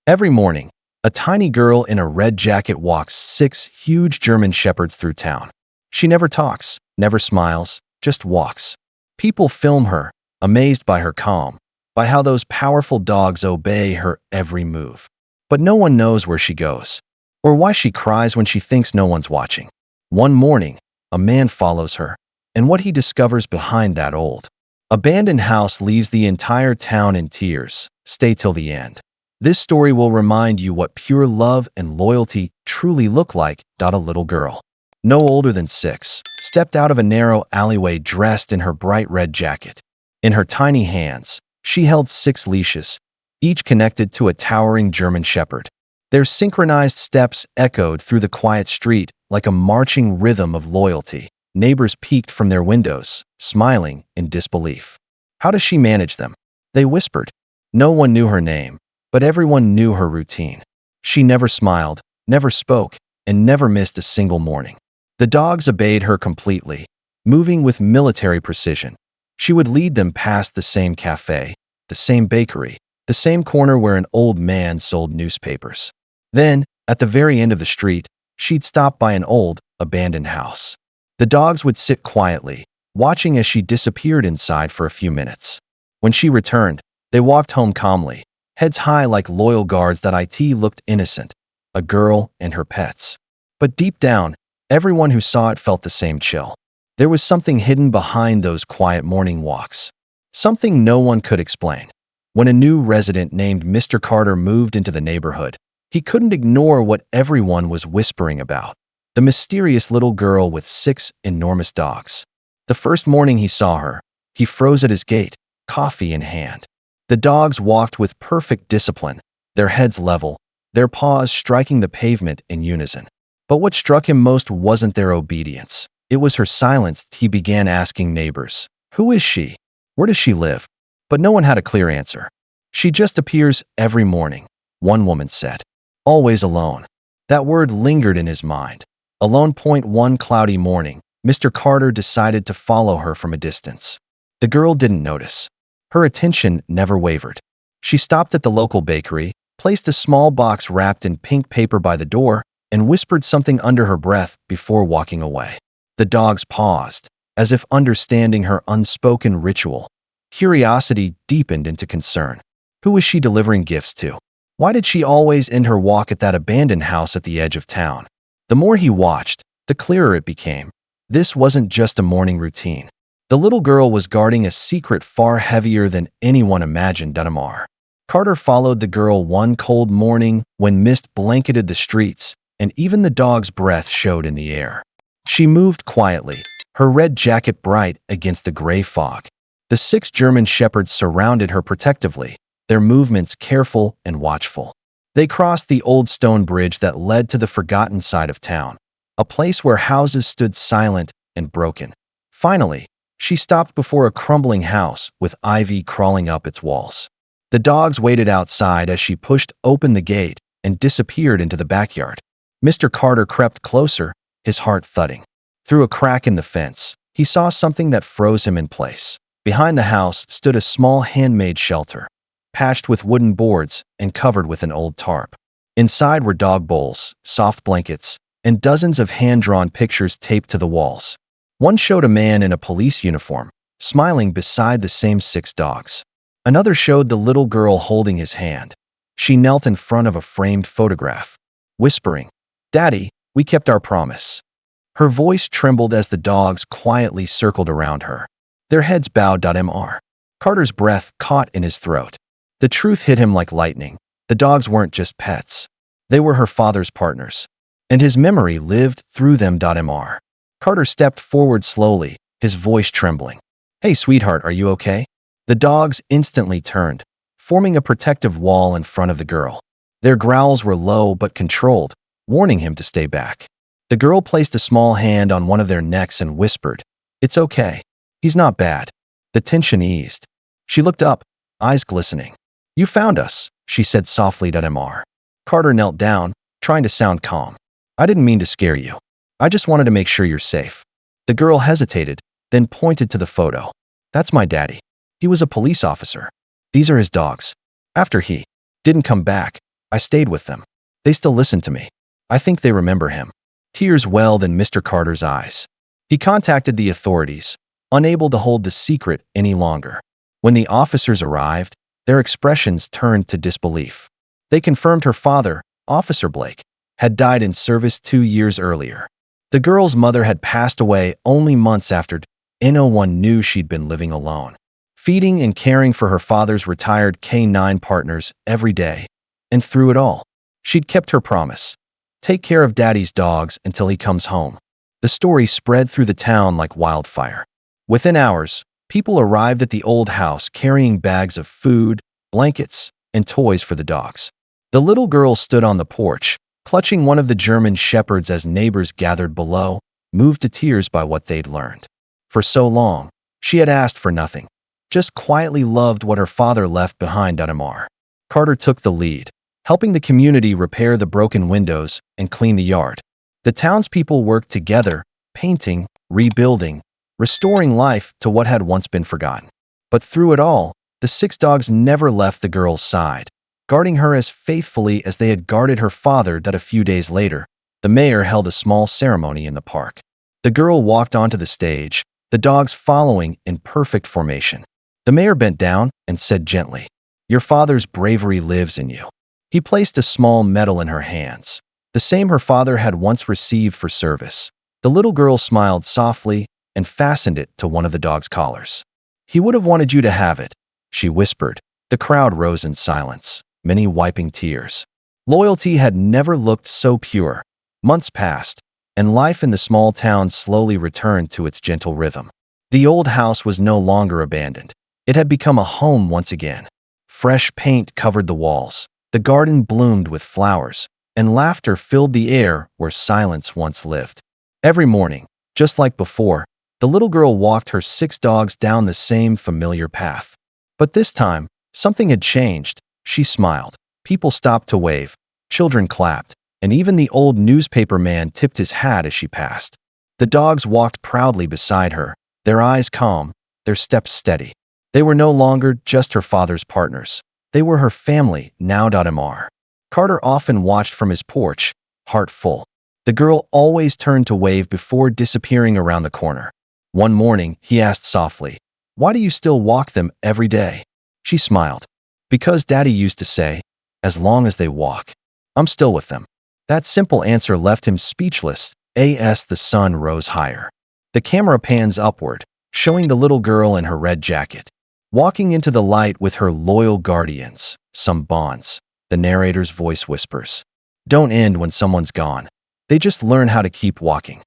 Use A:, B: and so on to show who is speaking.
A: Every morning, a tiny girl in a red jacket walks 6 huge German shepherds through town. She never talks, never smiles, just walks. People film her, amazed by her calm, by how those powerful dogs obey her every move. But no one knows where she goes, or why she cries when she thinks no one's watching. One morning, a man follows her, and what he discovers behind that old, abandoned house leaves the entire town in tears. Stay till the end. This story will remind you what pure love and loyalty truly look like. A little girl, no older than 6, stepped out of a narrow alleyway dressed in her bright red jacket. In her tiny hands, she held 6 leashes, each connected to a towering German shepherd. Their synchronized steps echoed through the quiet street like a marching rhythm of loyalty. Neighbors peeked from their windows, smiling in disbelief. How does she manage them? They whispered. No one knew her name, but everyone knew her routine. She never smiled, never spoke, and never missed a single morning. The dogs obeyed her completely, moving with military precision. She would lead them past the same cafe, the same bakery, the same corner where an old man sold newspapers. Then, at the very end of the street, she'd stop by an old, abandoned house. The dogs would sit quietly, watching as she disappeared inside for a few minutes. When she returned, they walked home calmly, heads high like loyal guards. It looked innocent, a girl and her pets. But deep down, everyone who saw it felt the same chill. There was something hidden behind those quiet morning walks. Something no one could explain. When a new resident named Mr. Carter moved into the neighborhood, he couldn't ignore what everyone was whispering about: the mysterious little girl with 6 enormous dogs. The first morning he saw her, he froze at his gate, coffee in hand. The dogs walked with perfect discipline, their heads level, their paws striking the pavement in unison. But what struck him most wasn't their obedience. It was her silence. He began asking neighbors, "Who is she? Where does she live?" But no one had a clear answer. "She just appears every morning," one woman said. "Always alone." That word lingered in his mind. Alone. One cloudy morning, Mr. Carter decided to follow her from a distance. The girl didn't notice. Her attention never wavered. She stopped at the local bakery, placed a small box wrapped in pink paper by the door, and whispered something under her breath before walking away. The dogs paused, as if understanding her unspoken ritual. Curiosity deepened into concern. Who was she delivering gifts to? Why did she always end her walk at that abandoned house at the edge of town? The more he watched, the clearer it became. This wasn't just a morning routine. The little girl was guarding a secret far heavier than anyone imagined. Carter followed the girl one cold morning when mist blanketed the streets, and even the dog's breath showed in the air. She moved quietly, her red jacket bright against the gray fog. The 6 German shepherds surrounded her protectively, their movements careful and watchful. They crossed the old stone bridge that led to the forgotten side of town, a place where houses stood silent and broken. Finally, she stopped before a crumbling house with ivy crawling up its walls. The dogs waited outside as she pushed open the gate and disappeared into the backyard. Mr. Carter crept closer, his heart thudding. Through a crack in the fence, he saw something that froze him in place. Behind the house stood a small handmade shelter, patched with wooden boards and covered with an old tarp. Inside were dog bowls, soft blankets, and dozens of hand-drawn pictures taped to the walls. One showed a man in a police uniform, smiling beside the same 6 dogs. Another showed the little girl holding his hand. She knelt in front of a framed photograph, whispering, "Daddy, we kept our promise." Her voice trembled as the dogs quietly circled around her, their heads bowed. Carter's breath caught in his throat. The truth hit him like lightning. The dogs weren't just pets. They were her father's partners, and his memory lived through them. Carter stepped forward slowly, his voice trembling. "Hey, sweetheart, are you okay?" The dogs instantly turned, forming a protective wall in front of the girl. Their growls were low but controlled, warning him to stay back. The girl placed a small hand on one of their necks and whispered, "It's okay. He's not bad." The tension eased. She looked up, eyes glistening. "You found us," she said softly. Carter knelt down, trying to sound calm. "I didn't mean to scare you. I just wanted to make sure you're safe." The girl hesitated, then pointed to the photo. "That's my daddy. He was a police officer. These are his dogs. After he didn't come back, I stayed with them. They still listen to me. I think they remember him." Tears welled in Mr. Carter's eyes. He contacted the authorities, unable to hold the secret any longer. When the officers arrived, their expressions turned to disbelief. They confirmed her father, Officer Blake, had died in service 2 years earlier. The girl's mother had passed away only months after no one knew she'd been living alone, feeding and caring for her father's retired K-9 partners every day. And through it all, she'd kept her promise. Take care of Daddy's dogs until he comes home. The story spread through the town like wildfire. Within hours, people arrived at the old house carrying bags of food, blankets, and toys for the dogs. The little girl stood on the porch, clutching one of the German shepherds as neighbors gathered below, moved to tears by what they'd learned. For so long, she had asked for nothing, just quietly loved what her father left behind. Carter took the lead, helping the community repair the broken windows and clean the yard. The townspeople worked together, painting, rebuilding, restoring life to what had once been forgotten. But through it all, the 6 dogs never left the girl's side, guarding her as faithfully as they had guarded her father. A few days later, the mayor held a small ceremony in the park. The girl walked onto the stage, the dogs following in perfect formation. The mayor bent down and said gently, "Your father's bravery lives in you." He placed a small medal in her hands, the same her father had once received for service. The little girl smiled softly and fastened it to one of the dog's collars. "He would have wanted you to have it," she whispered. The crowd rose in silence, many wiping tears. Loyalty had never looked so pure. Months passed, and life in the small town slowly returned to its gentle rhythm. The old house was no longer abandoned. It had become a home once again. Fresh paint covered the walls. The garden bloomed with flowers, and laughter filled the air where silence once lived. Every morning, just like before, the little girl walked her 6 dogs down the same familiar path. But this time, something had changed. She smiled. People stopped to wave. Children clapped, and even the old newspaper man tipped his hat as she passed. The dogs walked proudly beside her, their eyes calm, their steps steady. They were no longer just her father's partners. They were her family now. Carter often watched from his porch, heart full. The girl always turned to wave before disappearing around the corner. One morning, he asked softly, "Why do you still walk them every day?" She smiled. "Because Daddy used to say, as long as they walk, I'm still with them." That simple answer left him speechless. As the sun rose higher, the camera pans upward, showing the little girl in her red jacket, walking into the light with her loyal guardians. Some bonds, the narrator's voice whispers, don't end when someone's gone. They just learn how to keep walking.